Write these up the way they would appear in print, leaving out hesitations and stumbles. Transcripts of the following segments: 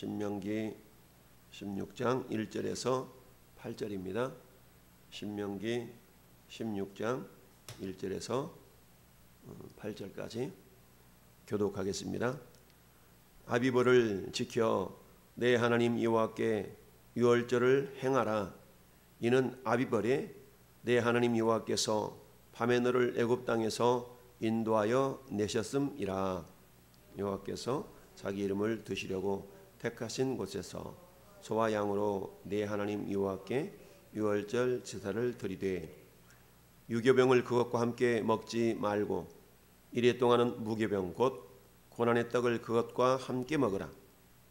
신명기 16장 1절에서 8절입니다. 신명기 16장 1절에서 8절까지 교독하겠습니다. 아비보를 지켜 내 하나님 여호와께 유월절을 행하라. 이는 아비벌에 내 하나님 여호와께서 밤에 너를 애굽 땅에서 인도하여 내셨음이라. 여호와께서 자기 이름을 두시려고 택하신 곳에서 소와 양으로 내 하나님 여호와께 유월절 제사를 드리되 유교병을 그것과 함께 먹지 말고 이래 동안은 무교병 곧 고난의 떡을 그것과 함께 먹으라.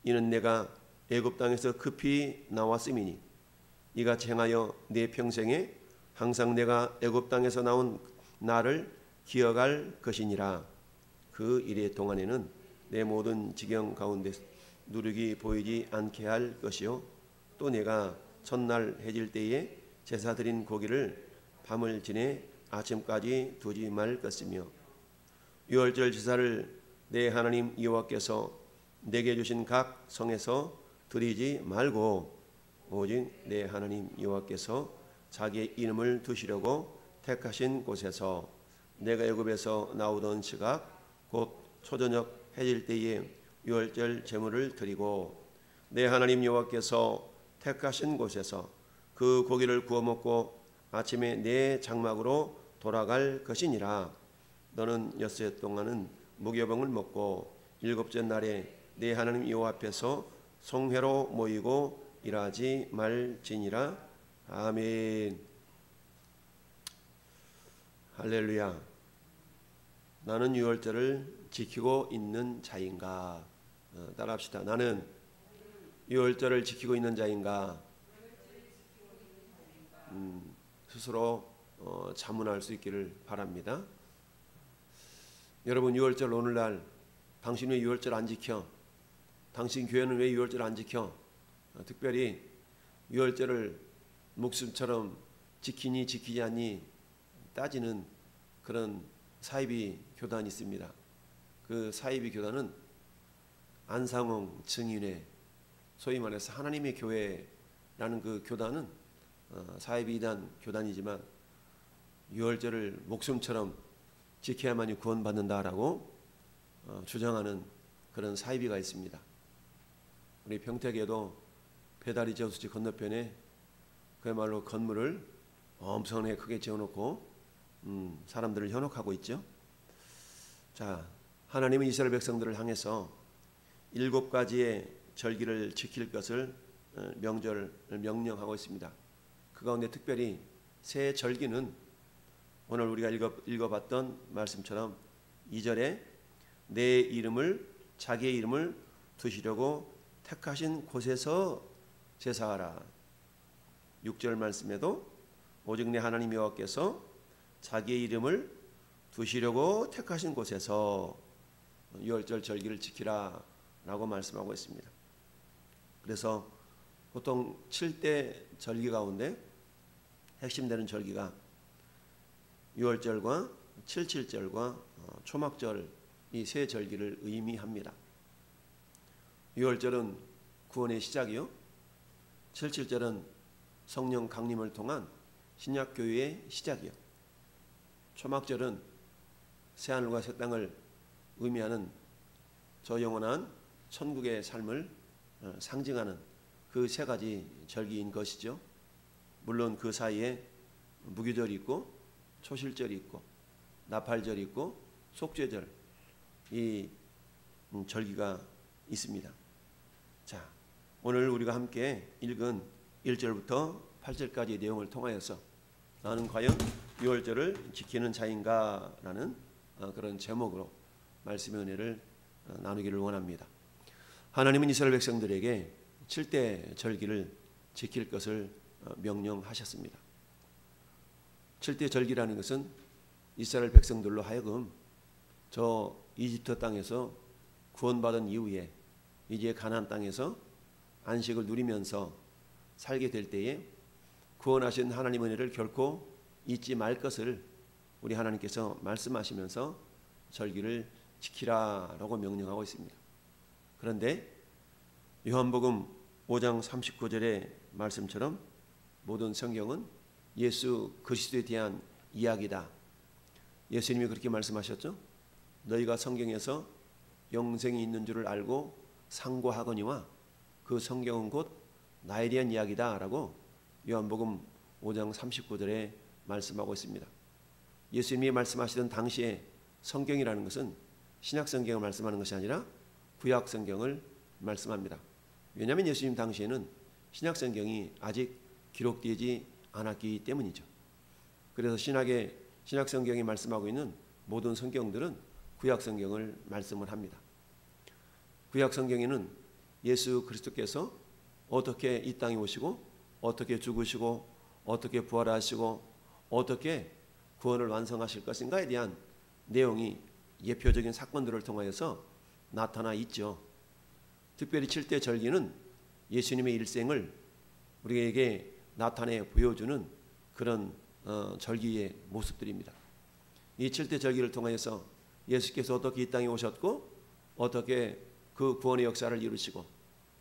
이는 내가 애굽 땅에서 급히 나왔음이니 이같이 행하여 내 평생에 항상 내가 애굽 땅에서 나온 나를 기억할 것이니라. 그 이래 동안에는 내 모든 지경 가운데 누룩이 보이지 않게 할 것이요 또 내가 첫날 해질 때에 제사 드린 고기를 밤을 지내 아침까지 두지 말 것이며 유월절 제사를 내 하나님 여호와께서 내게 주신 각 성에서 드리지 말고 오직 내 하나님 여호와께서 자기의 이름을 두시려고 택하신 곳에서 내가 애굽에서 나오던 시각 곧 초저녁 해질 때에 유월절 제물을 드리고 내 하나님 여호와께서 택하신 곳에서 그 고기를 구워 먹고 아침에 내 장막으로 돌아갈 것이니라. 너는 엿새 동안은 무교병을 먹고 일곱째 날에 내 하나님 여호와 앞에서 성회로 모이고 일하지 말지니라. 아멘. 할렐루야. 나는 유월절을 지키고 있는 자인가? 따라합시다. 나는 유월절을 지키고 있는 자인가? 스스로 자문할 수 있기를 바랍니다. 여러분, 유월절 오늘날 당신 왜 유월절 안 지켜? 당신 교회는 왜 유월절 안 지켜? 특별히 유월절을 목숨처럼 지키니 지키지 않니 따지는 그런 사이비 교단이 있습니다. 그 사이비 교단은 안상홍 증인회, 소위 말해서 하나님의 교회라는 그 교단은 사이비 이단 교단이지만 유월절을 목숨처럼 지켜야만이 구원받는다라고 주장하는 그런 사이비가 있습니다. 우리 평택에도 배다리 저수지 건너편에 그야말로 건물을 엄청나게 크게 지어놓고 사람들을 현혹하고 있죠. 자, 하나님은 이스라엘 백성들을 향해서 7가지의 절기를 지킬 것을 명령하고 있습니다. 그 가운데 특별히 새 절기는 오늘 우리가 읽어봤던 말씀처럼 2절에 내 이름을 자기의 이름을 두시려고 택하신 곳에서 제사하라. 6절 말씀에도 오직 내 하나님 여호와께서 자기의 이름을 두시려고 택하신 곳에서 유월절 절기를 지키라 라고 말씀하고 있습니다. 그래서 보통 7대 절기 가운데 핵심되는 절기가 유월절과 7.7절과 초막절 이 세 절기를 의미합니다. 유월절은 구원의 시작이요 7.7절은 성령 강림을 통한 신약교회의 시작이요 초막절은 새하늘과 새 땅을 의미하는 저 영원한 천국의 삶을 상징하는 그 세 가지 절기인 것이죠. 물론 그 사이에 무교절이 있고 초실절이 있고 나팔절이 있고 속죄절 이 절기가 있습니다. 자, 오늘 우리가 함께 읽은 1절부터 8절까지의 내용을 통하여서 나는 과연 유월절을 지키는 자인가? 라는 그런 제목으로 말씀의 은혜를 나누기를 원합니다. 하나님은 이스라엘 백성들에게 7대 절기를 지킬 것을 명령하셨습니다. 7대 절기라는 것은 이스라엘 백성들로 하여금 저 이집트 땅에서 구원받은 이후에 이제 가나안 땅에서 안식을 누리면서 살게 될 때에 구원하신 하나님의 은혜를 결코 잊지 말 것을 우리 하나님께서 말씀하시면서 절기를 지키라라고 명령하고 있습니다. 그런데 요한복음 5장 39절의 말씀처럼 모든 성경은 예수 그리스도에 대한 이야기다. 예수님이 그렇게 말씀하셨죠. 너희가 성경에서 영생이 있는 줄을 알고 상고하거니와 그 성경은 곧 나에 대한 이야기다 라고 요한복음 5장 39절에 말씀하고 있습니다. 예수님이 말씀하시던 당시에 성경이라는 것은 신약 성경을 말씀하는 것이 아니라 구약 성경을 말씀합니다. 왜냐하면 예수님 당시에는 신약 성경이 아직 기록되지 않았기 때문이죠. 그래서 신약 성경이 말씀하고 있는 모든 성경들은 구약 성경을 말씀을 합니다. 구약 성경에는 예수 그리스도께서 어떻게 이 땅에 오시고 어떻게 죽으시고 어떻게 부활하시고 어떻게 구원을 완성하실 것인가에 대한 내용이 예표적인 사건들을 통하여서 나타나 있죠. 특별히 7대 절기는 예수님의 일생을 우리에게 나타내 보여주는 그런 절기의 모습들입니다. 이 7대 절기를 통하여서 예수께서 어떻게 이 땅에 오셨고 어떻게 그 구원의 역사를 이루시고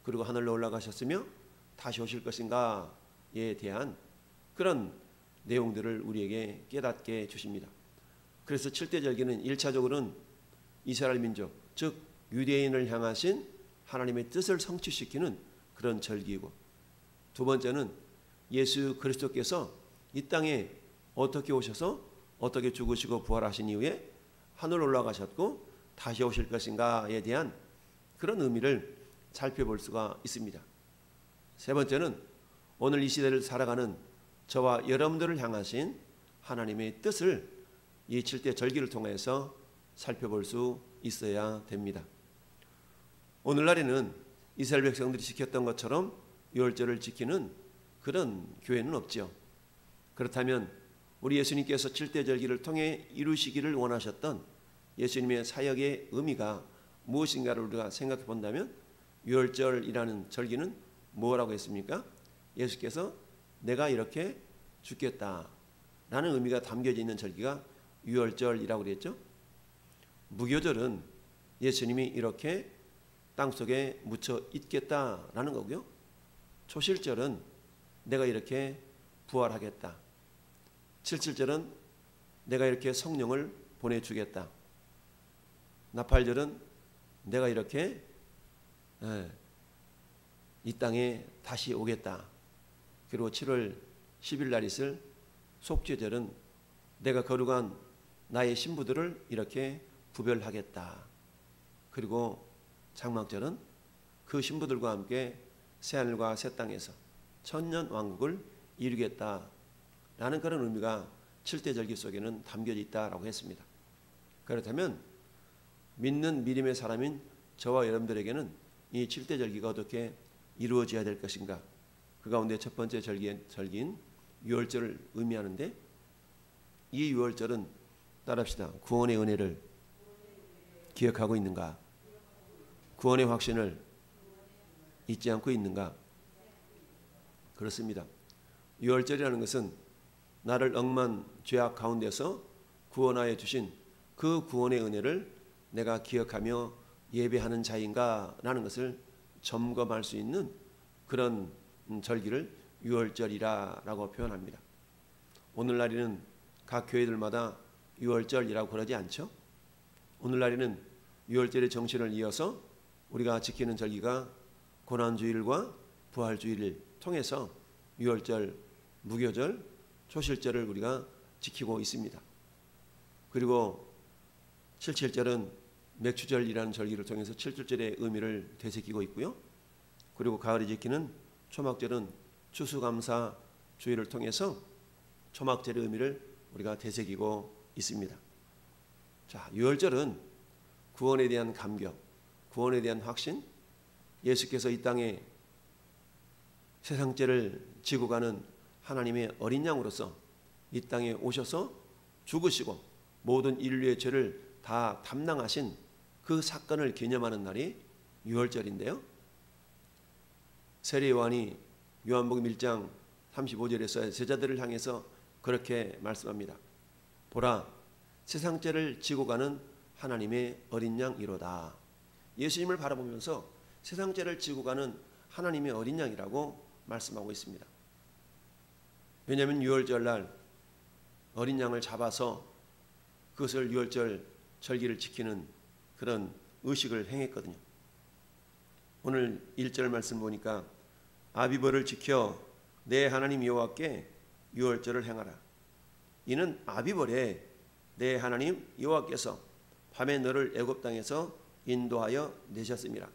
그리고 하늘로 올라가셨으며 다시 오실 것인가에 대한 그런 내용들을 우리에게 깨닫게 해주십니다. 그래서 7대 절기는 1차적으로는 이스라엘 민족, 즉 유대인을 향하신 하나님의 뜻을 성취시키는 그런 절기이고, 두 번째는 예수 그리스도께서 이 땅에 어떻게 오셔서 어떻게 죽으시고 부활하신 이후에 하늘 올라가셨고 다시 오실 것인가에 대한 그런 의미를 살펴볼 수가 있습니다. 세 번째는 오늘 이 시대를 살아가는 저와 여러분들을 향하신 하나님의 뜻을 이 7대 절기를 통해서 살펴볼 수 있어야 됩니다. 오늘날에는 이스라엘 백성들이 지켰던 것처럼 유월절을 지키는 그런 교회는 없죠. 그렇다면 우리 예수님께서 7대 절기를 통해 이루시기를 원하셨던 예수님의 사역의 의미가 무엇인가를 우리가 생각해 본다면 유월절이라는 절기는 뭐라고 했습니까? 예수께서 내가 이렇게 죽겠다라는 의미가 담겨져 있는 절기가 유월절이라고 그랬죠. 무교절은 예수님이 이렇게 땅속에 묻혀 있겠다라는 거고요. 초실절은 내가 이렇게 부활하겠다. 77절은 내가 이렇게 성령을 보내주겠다. 나팔절은 내가 이렇게 이 땅에 다시 오겠다. 그리고 7월 10일 날 있을 속죄절은 내가 거룩한 나의 신부들을 이렇게 구별하겠다. 그리고 장막절은 그 신부들과 함께 새하늘과 새 땅에서 천년 왕국을 이루겠다라는 그런 의미가 7대 절기 속에는 담겨져 있다라고 했습니다. 그렇다면 믿는 믿음의 사람인 저와 여러분들에게는 이 7대 절기가 어떻게 이루어져야 될 것인가? 그 가운데 첫 번째 절기인 유월절을 의미하는데, 이 유월절은 따라합시다. 구원의 은혜를 기억하고 있는가? 구원의 확신을 잊지 않고 있는가? 그렇습니다. 유월절이라는 것은 나를 억만 죄악 가운데서 구원하여 주신 그 구원의 은혜를 내가 기억하며 예배하는 자인가 라는 것을 점검할 수 있는 그런 절기를 유월절이라고 표현합니다. 오늘날에는 각 교회들마다 유월절이라고 그러지 않죠. 오늘날에는 유월절의 정신을 이어서 우리가 지키는 절기가 고난주일과 부활주일을 통해서 유월절, 무교절, 초실절을 우리가 지키고 있습니다. 그리고 77절은 맥주절이라는 절기를 통해서 77절의 의미를 되새기고 있고요. 그리고 가을에 지키는 초막절은 추수감사 주일을 통해서 초막절의 의미를 우리가 되새기고 있습니다. 자, 유월절은 구원에 대한 감격, 구원에 대한 확신, 예수께서 이 땅에 세상죄를 지고 가는 하나님의 어린 양으로서 이 땅에 오셔서 죽으시고 모든 인류의 죄를 다 담당하신 그 사건을 기념하는 날이 유월절인데요. 세례 요한이 요한복음 1장 35절에서 제자들을 향해서 그렇게 말씀합니다. 보라, 세상죄를 지고 가는 하나님의 어린 양이로다. 예수님을 바라보면서 세상 죄를 지고 가는 하나님의 어린 양이라고 말씀하고 있습니다. 왜냐하면 유월절 날 어린 양을 잡아서 그것을 유월절 절기를 지키는 그런 의식을 행했거든요. 오늘 1절 말씀 보니까 아비벌을 지켜 내 하나님 여호와께 유월절을 행하라. 이는 아비벌에 내 하나님 여호와께서 밤에 너를 애굽 땅에서 인도하여 내셨습니다.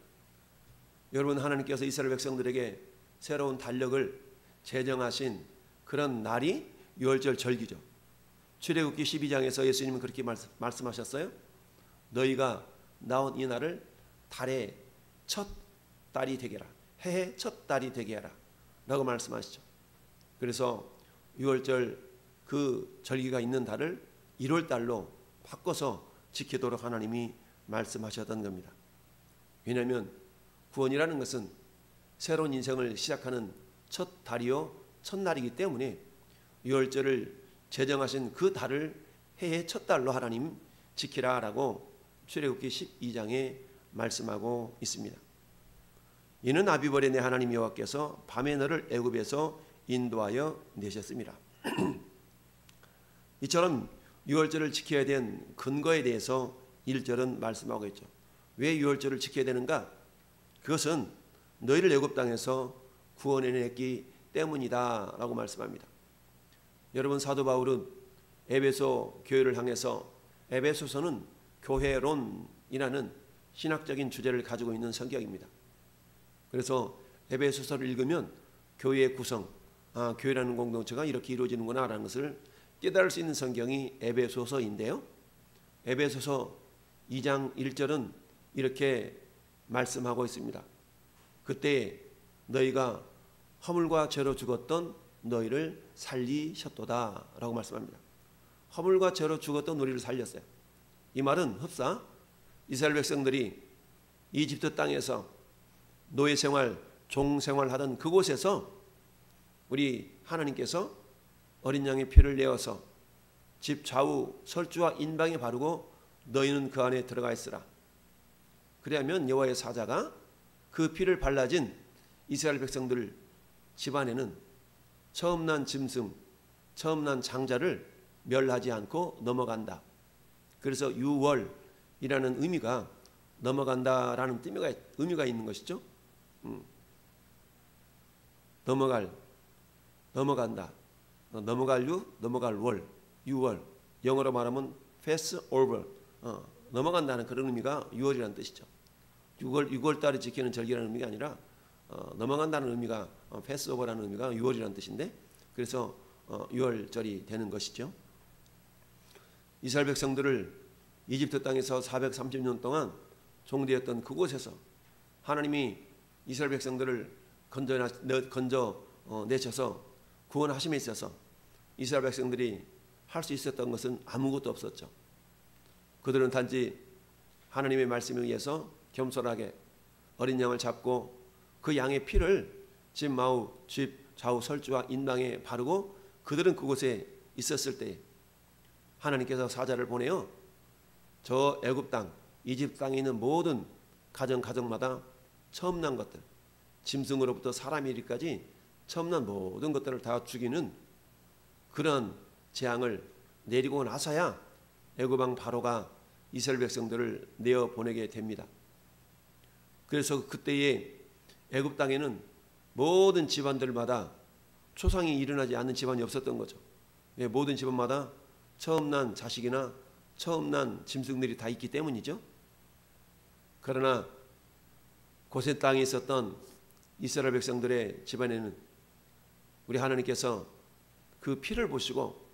여러분, 하나님께서 이스라엘 백성들에게 새로운 달력을 제정하신 그런 날이 유월절 절기죠. 출애굽기 12장에서 예수님은 그렇게 말씀하셨어요. 너희가 나온 이 날을 달의 첫 달이 되게 하라. 해의 첫 달이 되게 하라 라고 말씀하시죠. 그래서 유월절 그 절기가 있는 달을 1월 달로 바꿔서 지키도록 하나님이 말씀하셨던 겁니다. 왜냐하면 구원이라는 것은 새로운 인생을 시작하는 첫 달이요 첫날이기 때문에 유월절을 제정하신 그 달을 해의 첫 달로 하나님 지키라라고 출애굽기 12장에 말씀하고 있습니다. 이는 아비벌의 내 하나님 여호와께서 밤에 너를 애굽에서 인도하여 내셨습니다. 이처럼 유월절을 지켜야 된 근거에 대해서 1절은 말씀하고 있죠. 왜 유월절을 지켜야 되는가? 그것은 너희를 애굽 땅에서 구원해냈기 때문이다 라고 말씀합니다. 여러분, 사도 바울은 에베소 교회를 향해서 에베소서는 교회론이라는 신학적인 주제를 가지고 있는 성경입니다. 그래서 에베소서를 읽으면 교회의 구성, 교회라는 공동체가 이렇게 이루어지는구나 라는 것을 깨달을 수 있는 성경이 에베소서인데요. 에베소서 2장 1절은 이렇게 말씀하고 있습니다. 그때 너희가 허물과 죄로 죽었던 너희를 살리셨도다 라고 말씀합니다. 허물과 죄로 죽었던 우리를 살렸어요. 이 말은 흡사 이스라엘 백성들이 이집트 땅에서 노예 생활, 종 생활하던 그곳에서 우리 하나님께서 어린 양의 피를 내어서 집 좌우 설주와 인방에 바르고 너희는 그 안에 들어가 있으라. 그리하면 여호와의 사자가 그 피를 발라진 이스라엘 백성들 집안에는 처음 난 짐승, 처음 난 장자를 멸하지 않고 넘어간다. 그래서 유월이라는 의미가 넘어간다라는 의미가 있는 것이죠. 넘어간다. 넘어갈 유, 넘어갈 월, 유월. 영어로 말하면 pass over. 넘어간다는 그런 의미가 유월이라는 뜻이죠. 6월 달에 지키는 절기라는 의미가 아니라 넘어간다는 의미가 pass over라는 의미가 유월이라는 뜻인데, 그래서 유월절이 되는 것이죠. 이스라엘 백성들을 이집트 땅에서 430년 동안 종되었던 그곳에서 하나님이 이스라엘 백성들을 건져 내셔서 구원하심에 있어서 이스라엘 백성들이 할 수 있었던 것은 아무것도 없었죠. 그들은 단지 하나님의 말씀에 의해서 겸손하게 어린 양을 잡고 그 양의 피를 집 좌우 설주와 인방에 바르고 그들은 그곳에 있었을 때 하나님께서 사자를 보내어 저 애굽 땅, 이집트 땅에 있는 모든 가정마다 처음 난 것들, 짐승으로부터 사람이 이르기까지 처음 난 모든 것들을 다 죽이는 그런 재앙을 내리고 나서야 애굽 왕 바로가 이스라엘 백성들을 내어 보내게 됩니다. 그래서 그때에 애굽 땅에는 모든 집안들마다 초상이 일어나지 않는 집안이 없었던 거죠. 모든 집안마다 처음 난 자식이나 처음 난 짐승들이 다 있기 때문이죠. 그러나 고센 땅에 있었던 이스라엘 백성들의 집안에는 우리 하나님께서 그 피를 보시고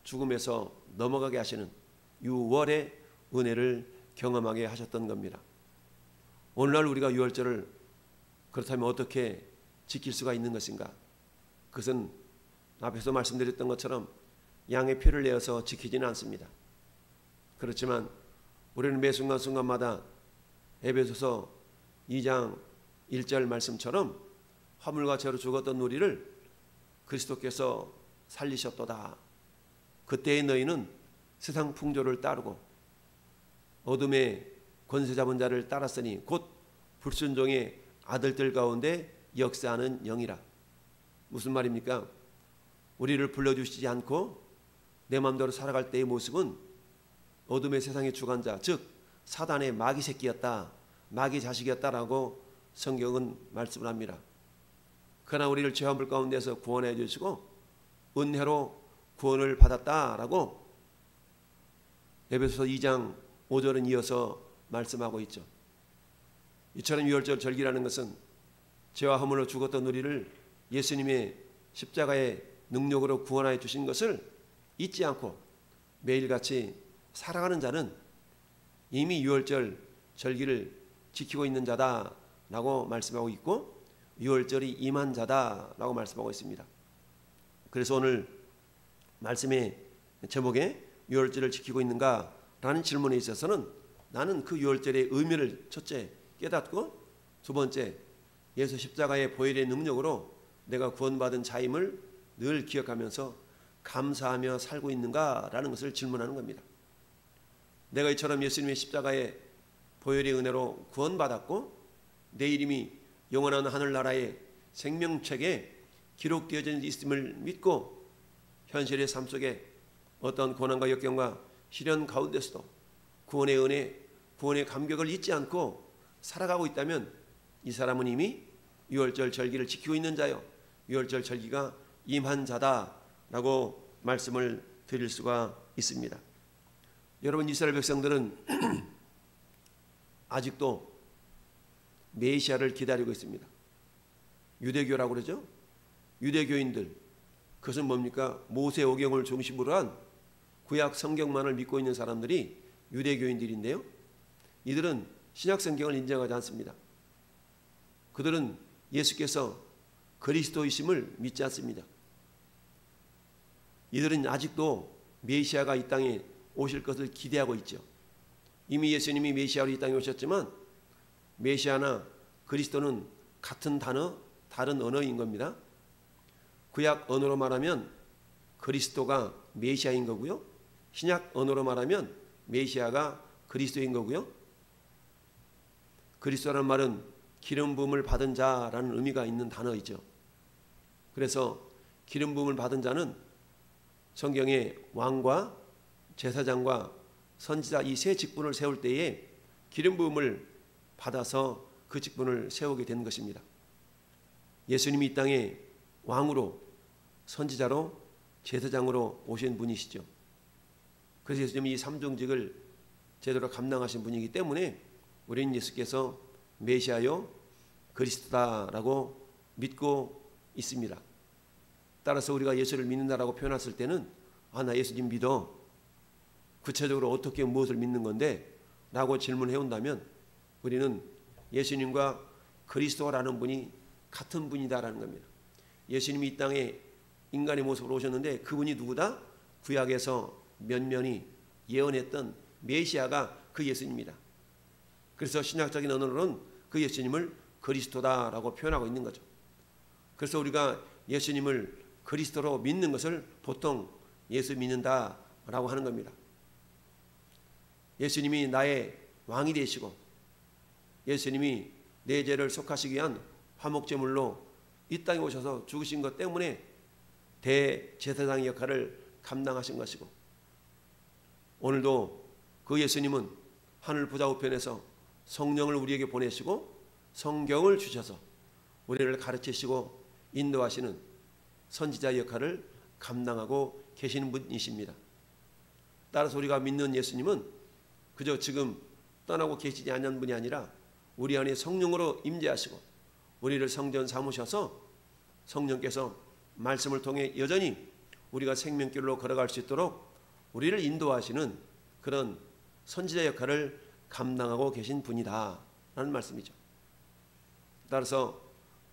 죽음에서 넘어가게 하시는 유월의 은혜를 경험하게 하셨던 겁니다. 오늘날 우리가 유월절을 그렇다면 어떻게 지킬 수가 있는 것인가? 그것은 앞에서 말씀드렸던 것처럼 양의 피를 내어서 지키지는 않습니다. 그렇지만 우리는 매 순간순간마다 에베소서 2장 1절 말씀처럼 허물과 죄로 죽었던 우리를 그리스도께서 살리셨도다. 그때의 너희는 세상 풍조를 따르고 어둠의 권세 잡은 자를 따랐으니 곧 불순종의 아들들 가운데 역사하는 영이라. 무슨 말입니까? 우리를 불러주시지 않고 내 마음대로 살아갈 때의 모습은 어둠의 세상의 주관자, 즉 사단의 마귀 새끼였다, 마귀 자식이었다라고 성경은 말씀을 합니다. 그러나 우리를 죄화물 가운데서 구원해 주시고 은혜로 구원을 받았다라고 에베소서 2장 5절은 이어서 말씀하고 있죠. 이처럼 유월절 절기라는 것은 죄와 허물로 죽었던 우리를 예수님의 십자가의 능력으로 구원하여 주신 것을 잊지 않고 매일같이 살아가는 자는 이미 유월절 절기를 지키고 있는 자다라고 말씀하고 있고 유월절이 임한 자다라고 말씀하고 있습니다. 그래서 오늘 말씀의 제목에 유월절을 지키고 있는가라는 질문에 있어서는 나는 그 유월절의 의미를 첫째 깨닫고 두 번째 예수 십자가의 보혈의 능력으로 내가 구원받은 자임을 늘 기억하면서 감사하며 살고 있는가라는 것을 질문하는 겁니다. 내가 이처럼 예수님의 십자가의 보혈의 은혜로 구원받았고 내 이름이 영원한 하늘나라의 생명책에 기록되어져 있음을 믿고 현실의 삶 속에 어떤 고난과 역경과 시련 가운데서도 구원의 은혜, 구원의 감격을 잊지 않고 살아가고 있다면 이 사람은 이미 유월절 절기를 지키고 있는 자요, 유월절 절기가 임한 자다라고 말씀을 드릴 수가 있습니다. 여러분, 이스라엘 백성들은 아직도 메시아를 기다리고 있습니다. 유대교라고 그러죠. 유대교인들, 그것은 뭡니까? 모세오경을 중심으로 한 구약 성경만을 믿고 있는 사람들이 유대교인들인데요, 이들은 신약 성경을 인정하지 않습니다. 그들은 예수께서 그리스도이심을 믿지 않습니다. 이들은 아직도 메시아가 이 땅에 오실 것을 기대하고 있죠. 이미 예수님이 메시아로 이 땅에 오셨지만 메시아나 그리스도는 같은 단어, 다른 언어인 겁니다. 구약 언어로 말하면 그리스도가 메시아인 거고요, 신약 언어로 말하면 메시아가 그리스도인 거고요. 그리스도라는 말은 기름 부음을 받은 자라는 의미가 있는 단어이죠. 그래서 기름 부음을 받은 자는 성경에 왕과 제사장과 선지자 이 세 직분을 세울 때에 기름 부음을 받아서 그 직분을 세우게 된 것입니다. 예수님이 이 땅에 왕으로, 선지자로, 제사장으로 오신 분이시죠. 그래서 예수님이 이 삼종직을 제대로 감당하신 분이기 때문에 우리는 예수께서 메시아요 그리스도다라고 믿고 있습니다. 따라서 우리가 예수를 믿는다라고 표현했을 때는 나 예수님 믿어, 구체적으로 어떻게 무엇을 믿는 건데? 라고 질문해 온다면 우리는 예수님과 그리스도라는 분이 같은 분이다라는 겁니다. 예수님이 이 땅에 인간의 모습으로 오셨는데 그분이 누구다? 구약에서 면면이 예언했던 메시아가 그 예수님입니다. 그래서 신약적인 언어로는 그 예수님을 그리스도다라고 표현하고 있는 거죠. 그래서 우리가 예수님을 그리스도로 믿는 것을 보통 예수 믿는다라고 하는 겁니다. 예수님이 나의 왕이 되시고 예수님이 내 죄를 속하시기 위한 화목제물로 이 땅에 오셔서 죽으신 것 때문에 대제사장의 역할을 감당하신 것이고, 오늘도 그 예수님은 하늘 보좌 우편에서 성령을 우리에게 보내시고 성경을 주셔서 우리를 가르치시고 인도하시는 선지자 역할을 감당하고 계시는 분이십니다. 따라서 우리가 믿는 예수님은 그저 지금 떠나고 계시지 않는 분이 아니라 우리 안에 성령으로 임재하시고 우리를 성전 삼으셔서 성령께서 말씀을 통해 여전히 우리가 생명길로 걸어갈 수 있도록 우리를 인도하시는 그런 선지자 역할을 감당하고 계신 분이다 라는 말씀이죠. 따라서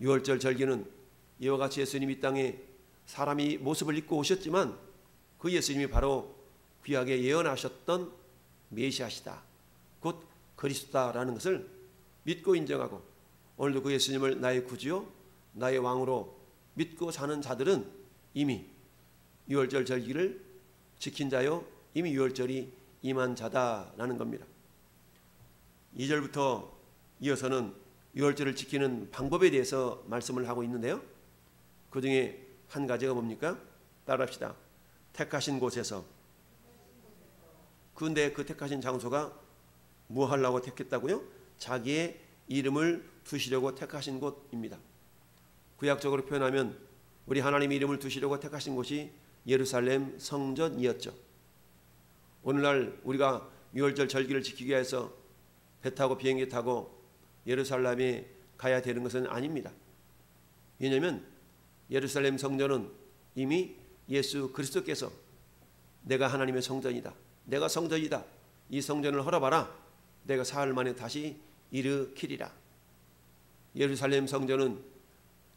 유월절 절기는 이와 같이 예수님이 이 땅에 사람이 모습을 입고 오셨지만 그 예수님이 바로 귀하게 예언하셨던 메시아시다, 곧 그리스도다라는 것을 믿고 인정하고 오늘도 그 예수님을 나의 구주요 나의 왕으로 믿고 사는 자들은 이미 유월절 절기를 지킨 자요, 이미 유월절이 임한 자다라는 겁니다. 2절부터 이어서는 유월절을 지키는 방법에 대해서 말씀을 하고 있는데요. 그 중에 한 가지가 뭡니까? 따라합시다. 택하신 곳에서. 그런데 그 택하신 장소가 뭐 하려고 택했다고요? 자기의 이름을 두시려고 택하신 곳입니다. 구약적으로 표현하면 우리 하나님의 이름을 두시려고 택하신 곳이 예루살렘 성전이었죠. 오늘날 우리가 유월절 절기를 지키기 위해서 배 타고 비행기 타고 예루살렘에 가야 되는 것은 아닙니다. 왜냐하면 예루살렘 성전은 이미 예수 그리스도께서 내가 하나님의 성전이다, 내가 성전이다, 이 성전을 헐어봐라, 내가 사흘 만에 다시 일으키리라. 예루살렘 성전은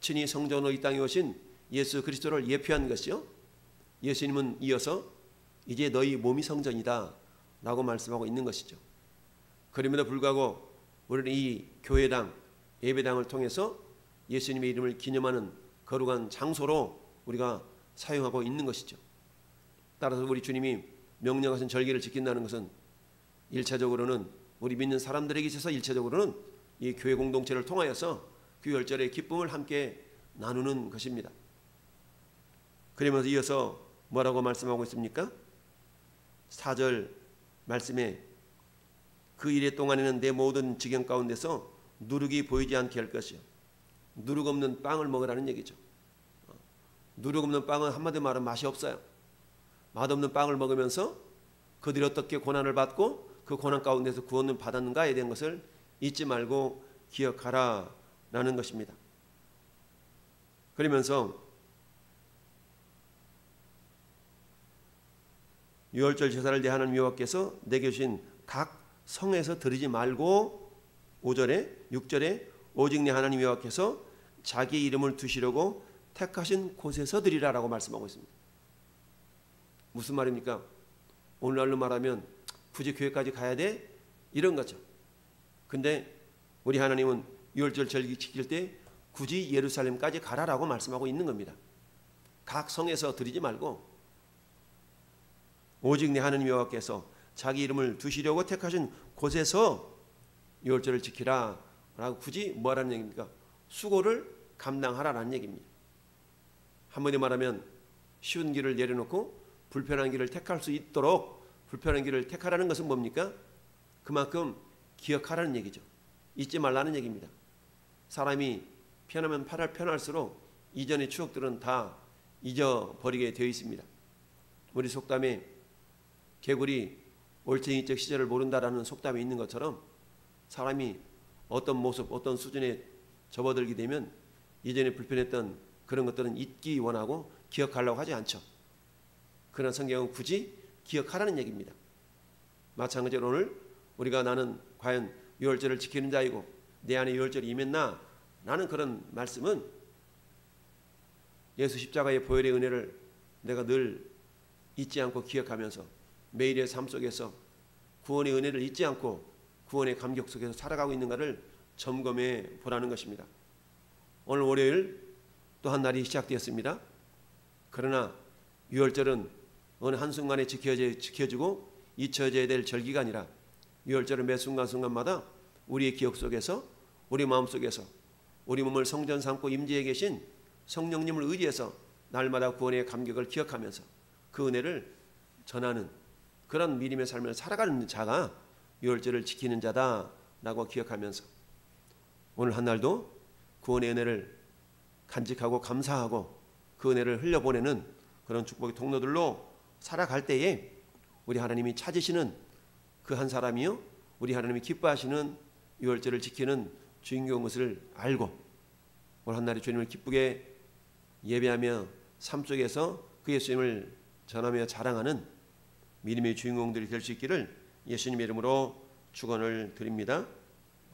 친히 성전으로 이 땅에 오신 예수 그리스도를 예표한 것이요, 예수님은 이어서 이제 너희 몸이 성전이다 라고 말씀하고 있는 것이죠. 그럼에도 불구하고 우리는 이 교회당, 예배당을 통해서 예수님의 이름을 기념하는 거룩한 장소로 우리가 사용하고 있는 것이죠. 따라서 우리 주님이 명령하신 절기를 지킨다는 것은 1차적으로는 우리 믿는 사람들에게 있어서 1차적으로는 이 교회 공동체를 통하여서 그 유월절의 기쁨을 함께 나누는 것입니다. 그러면서 이어서 뭐라고 말씀하고 있습니까? 4절 말씀에 그 일의 동안에는 내 모든 지경 가운데서 누룩이 보이지 않게 할 것이요. 누룩 없는 빵을 먹으라는 얘기죠. 누룩 없는 빵은 한마디로 말하면 맛이 없어요. 맛없는 빵을 먹으면서 그들이 어떻게 고난을 받고 그 고난 가운데서 구원을 받았는가에 대한 것을 잊지 말고 기억하라 라는 것입니다. 그러면서 유월절 제사를 대하는 여호와께서 내게 주신 각 성에서 드리지 말고 5절에 6절에 오직 내 하나님 여호와께서 자기 이름을 두시려고 택하신 곳에서 드리라라고 말씀하고 있습니다. 무슨 말입니까? 오늘날로 말하면 굳이 교회까지 가야 돼? 이런 거죠. 근데 우리 하나님은 유월절 절기 지킬 때 굳이 예루살렘까지 가라라고 말씀하고 있는 겁니다. 각 성에서 드리지 말고 오직 내 하나님 여호와께서 자기 이름을 두시려고 택하신 곳에서 유월절을 지키라 라고 굳이 뭐라는 얘기입니까? 수고를 감당하라라는 얘기입니다. 한마디로 말하면 쉬운 길을 내려놓고 불편한 길을 택할 수 있도록 불편한 길을 택하라는 것은 뭡니까? 그만큼 기억하라는 얘기죠. 잊지 말라는 얘기입니다. 사람이 편하면 편할수록 이전의 추억들은 다 잊어버리게 되어 있습니다. 우리 속담에 개구리 올챙이적 시절을 모른다라는 속담이 있는 것처럼 사람이 어떤 모습, 어떤 수준에 접어들게 되면 이전에 불편했던 그런 것들은 잊기 원하고 기억하려고 하지 않죠. 그러나 성경은 굳이 기억하라는 얘기입니다. 마찬가지로 오늘 우리가 나는 과연 유월절을 지키는 자이고 내 안에 유월절이 임했나? 라는 그런 말씀은 예수 십자가의 보혈의 은혜를 내가 늘 잊지 않고 기억하면서 매일의 삶 속에서 구원의 은혜를 잊지 않고 구원의 감격 속에서 살아가고 있는가를 점검해 보라는 것입니다. 오늘 월요일 또 한 날이 시작되었습니다. 그러나 유월절은 어느 한순간에 지켜지고 잊혀져야 될 절기가 아니라 유월절은 매 순간순간마다 우리의 기억 속에서 우리 마음 속에서 우리 몸을 성전 삼고 임재해 계신 성령님을 의지해서 날마다 구원의 감격을 기억하면서 그 은혜를 전하는 그런 믿음의 삶을 살아가는 자가 유월절을 지키는 자다라고 기억하면서 오늘 한 날도 구원의 은혜를 간직하고 감사하고 그 은혜를 흘려보내는 그런 축복의 통로들로 살아갈 때에 우리 하나님이 찾으시는 그 한 사람이요 우리 하나님이 기뻐하시는 유월절을 지키는 주인공인 것을 알고 오늘 한 날에 주님을 기쁘게 예배하며 삶 속에서 그 예수님을 전하며 자랑하는 믿음의 주인공들이 될 수 있기를 예수님의 이름으로 축원을 드립니다.